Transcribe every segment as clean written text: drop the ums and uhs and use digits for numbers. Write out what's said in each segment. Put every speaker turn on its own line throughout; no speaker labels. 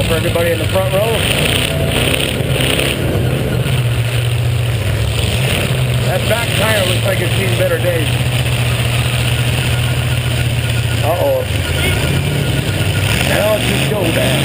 Everybody in the front row. That back tire looks like it's seen better days. Uh-oh. Now it's just go down.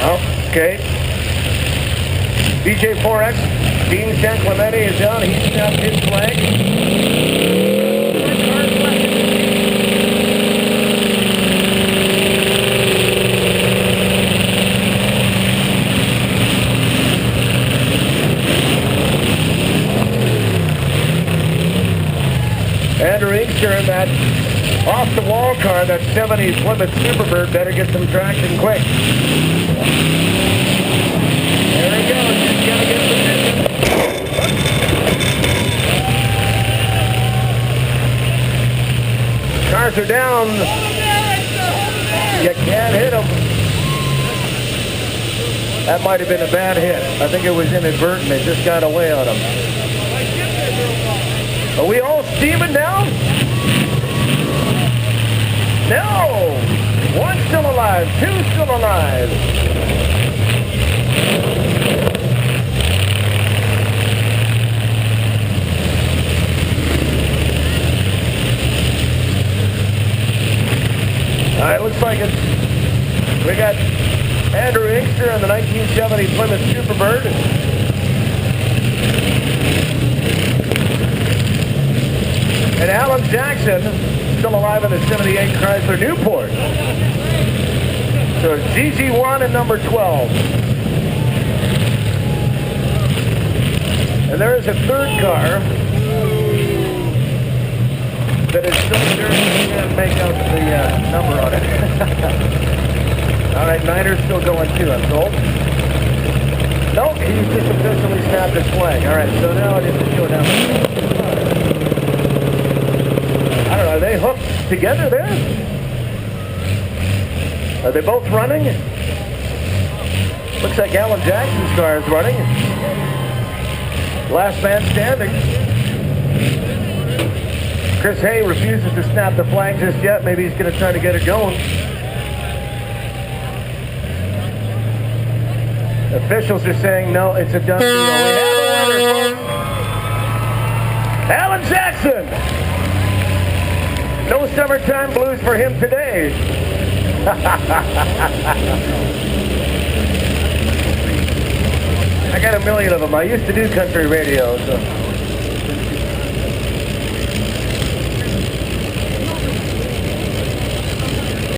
Oh, okay. BJ4X, Dean San Clemente is down. He snapped his flag. Andrew Inkster in that off-the-wall car, that 70s Plymouth Superbird, better get some traction quick. There he goes, just gotta get position. Cars are down. You can't hit them. That might have been a bad hit. I think it was inadvertent. It just got away on him. Are we all steaming now? No! One still alive, two still alive. All right, looks like it's, we got Andrew Inkster in the 1970 Plymouth Superbird. And Alan Jackson, still alive in the 78 Chrysler Newport. So GG1 and number 12. And there is a third car that is still there. I can't make out the number on it. All right, Niner's still going too, I'm told. Nope, he's just officially snapped his flag. All right, so now it is to show down. I don't know, are they hooked together there? Are they both running? Looks like Alan Jackson's car is running. Last man standing. Chris Hay refuses to snap the flag just yet. Maybe he's going to try to get it going. Officials are saying, no, it's a done deal. We have a winner. Alan Jackson! No summertime blues for him today. I got a million of them. I used to do country radio, so...